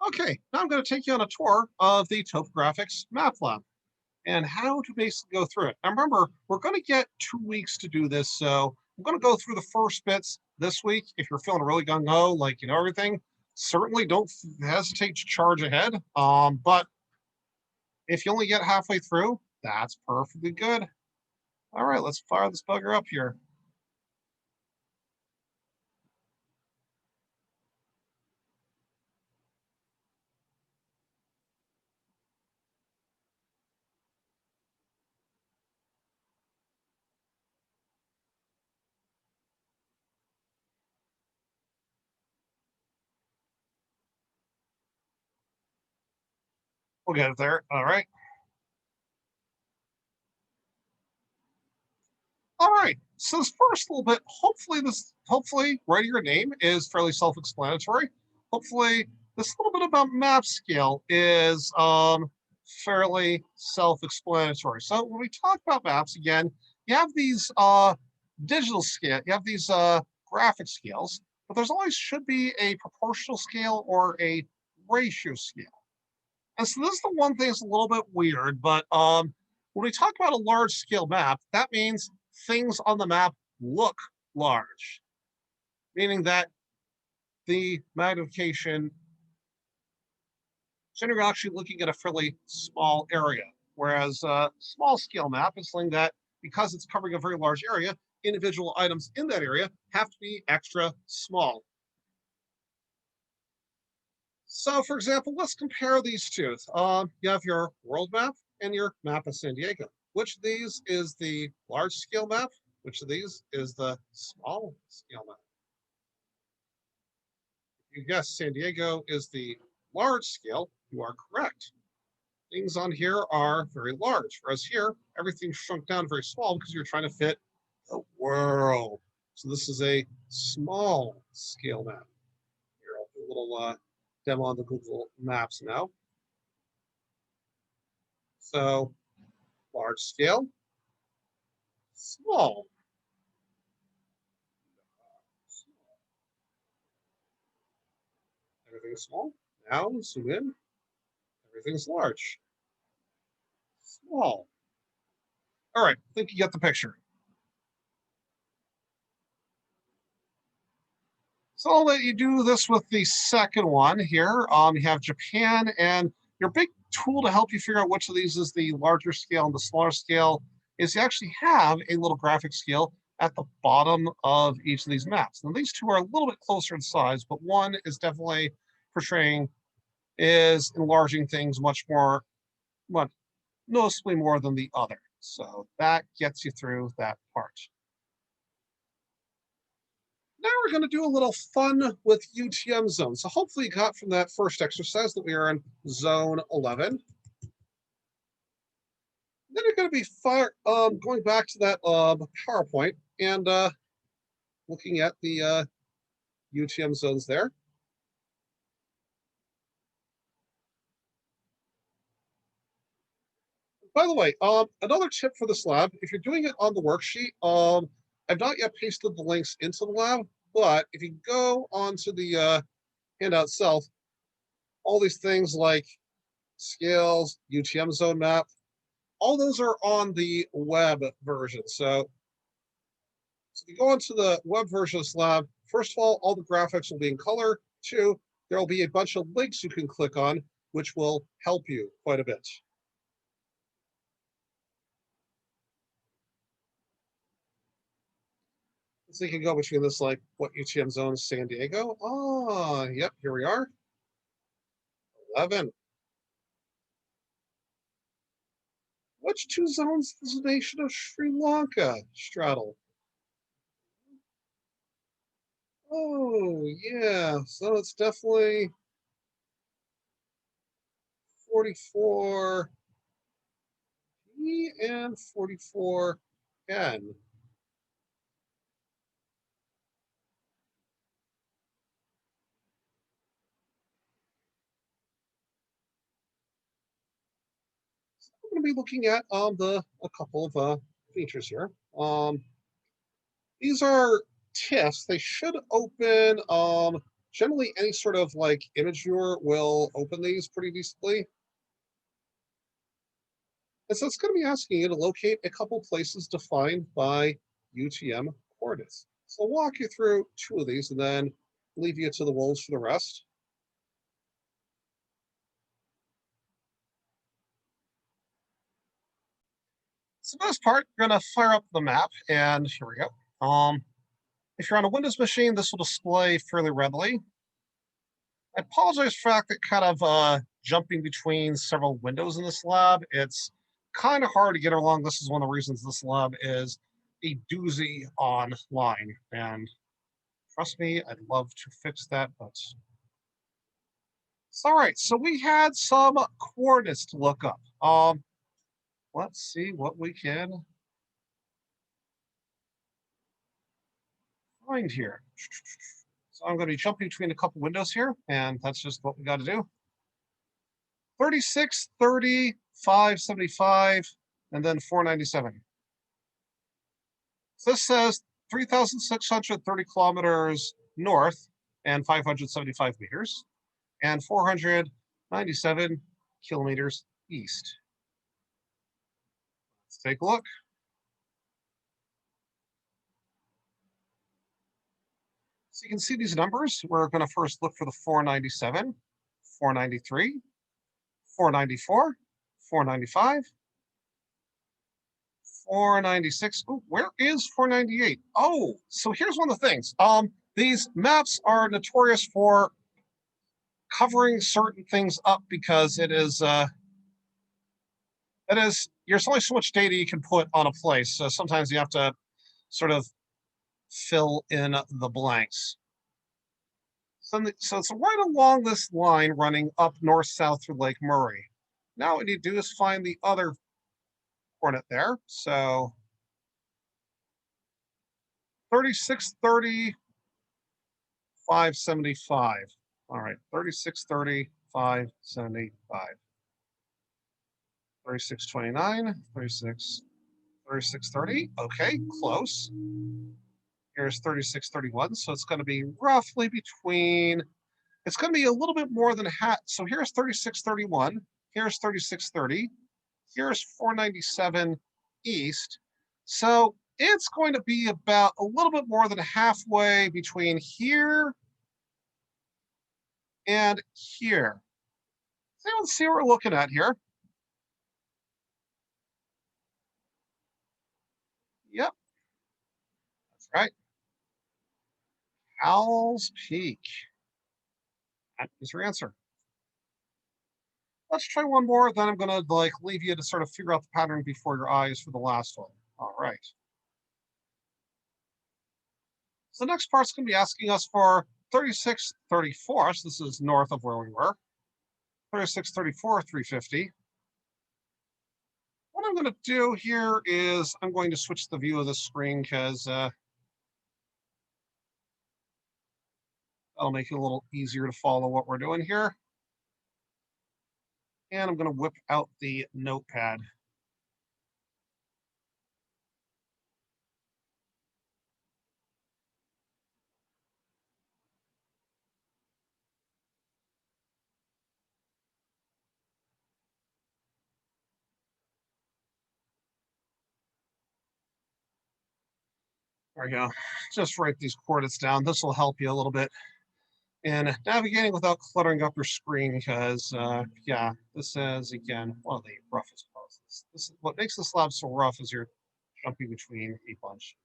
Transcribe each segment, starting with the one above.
Okay, now I'm going to take you on a tour of the Topographic Maps Lab and how to basically go through it. Now remember, we're going to get 2 weeks to do this, so I'm going to go through the first bits this week. If you're feeling really gung-ho, like you know everything, certainly don't hesitate to charge ahead. But if you only get halfway through, that's perfectly good. All right, let's fire this bugger up here. We'll get it there. All right. All right. So this first little bit, hopefully writing your name is fairly self-explanatory. Hopefully this little bit about map scale is fairly self-explanatory. So when we talk about maps again, you have these digital scale, you have these graphic scales, but there's always should be a proportional scale or a ratio scale. And so this is the one thing that's a little bit weird, but when we talk about a large scale map, that means things on the map look large, meaning that the magnification, so you're actually looking at a fairly small area. Whereas a small scale map is something that, because it's covering a very large area, individual items in that area have to be extra small. So, for example, let's compare these two. You have your world map and your map of San Diego. Which of these is the large scale map? Which of these is the small scale map? If you guess San Diego is the large scale, you are correct. Things on here are very large, whereas here, everything's shrunk down very small because you're trying to fit the world. So this is a small scale map. Here, I'll do a little demo on the Google Maps now. So large scale, small. Everything's small. Now zoom in. Everything's large. Small. All right, I think you get the picture. So I'll let you do this with the second one here. You have Japan, and your big tool to help you figure out which of these is the larger scale and the smaller scale is you actually have a little graphic scale at the bottom of each of these maps. Now these two are a little bit closer in size, but one is definitely portraying, is enlarging things much more, much noticeably more than the other. So that gets you through that part. Now we're going to do a little fun with UTM zones. So hopefully you got from that first exercise that we are in zone 11. Then you're going to be going back to that PowerPoint and looking at the UTM zones there. By the way, another tip for this lab, if you're doing it on the worksheet, I've not yet pasted the links into the lab, but if you go onto the handout itself, all these things like scales, UTM zone map, all those are on the web version. So if you go into the web version of this lab, first of all the graphics will be in color. Two, there will be a bunch of links you can click on, which will help you quite a bit. So you can go between this, like, what UTM zone is San Diego? Oh, yep, here we are. 11. Which two zones does the nation of Sri Lanka straddle? Oh, yeah, so it's definitely 44 and 44 N. I'm going to be looking at a couple of features here. These are TIFFs. They should open generally any sort of like image viewer will open these pretty decently. And so it's going to be asking you to locate a couple places defined by UTM coordinates. So I'll walk you through two of these and then leave you to the wolves for the rest. So this part, you're going to fire up the map, and here we go. If you're on a Windows machine, this will display fairly readily. I apologize for the fact that kind of jumping between several windows in this lab. It's kind of hard to get along. This is one of the reasons this lab is a doozy online. And trust me, I'd love to fix that, but it's all right. So we had some coordinates to look up. Let's see what we can find here. So I'm going to be jumping between a couple windows here, and that's just what we got to do. 36, 30, 575, and then 497. So this says 3,630 kilometers north and 575 meters, and 497 kilometers east. Let's take a look. So you can see these numbers. We're going to first look for the 497, 493, 494, 495, 496. Oh, where is 498? Oh, so here's one of the things. These maps are notorious for covering certain things up because there's only so much data you can put on a place. So sometimes you have to sort of fill in the blanks. So it's right along this line running up north-south through Lake Murray. Now what you need to do is find the other coordinate there. So 3630, 575. All right, 3630, 575. 3629, 3630. Okay, close. Here's 3631. So it's going to be roughly between, it's going to be a little bit more than half. So here's 3631. Here's 3630. Here's 497 east. So it's going to be about a little bit more than halfway between here and here. So let's see what we're looking at here. Yep, that's right. Owl's Peak. That is your answer. Let's try one more, then I'm going to leave you to sort of figure out the pattern before your eyes for the last one. All right. So the next part's going to be asking us for 3634. So this is north of where we were. 3634, 350. What I'm going to do here is I'm going to switch the view of the screen because that'll make it a little easier to follow what we're doing here. And I'm going to whip out the notepad. There we go. Just write these coordinates down. This will help you a little bit in navigating without cluttering up your screen because, yeah, this is, again, one of the roughest parts. What makes this lab so rough is you're jumping between a bunch.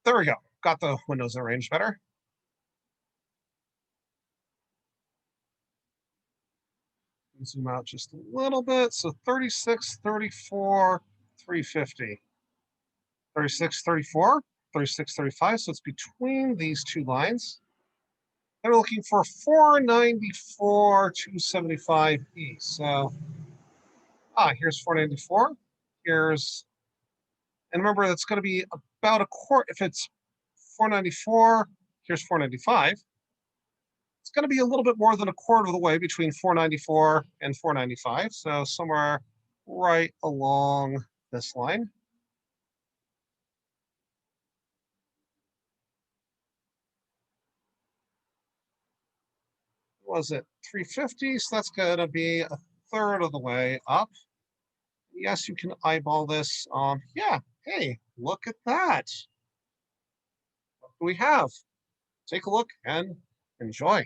There we go. Got the windows arranged better. Zoom out just a little bit. So 36, 34, 350, 36, 34, 36, 35. So it's between these two lines. They're looking for 494, 275 east. So, here's 494. Here's, and remember, that's going to be about a quarter. If it's 494, here's 495. It's going to be a little bit more than a quarter of the way between 494 and 495. So somewhere right along this line. Was it 350? So that's going to be a third of the way up. Yes, you can eyeball this. Yeah, hey, look at that. What do we have? Take a look and enjoy.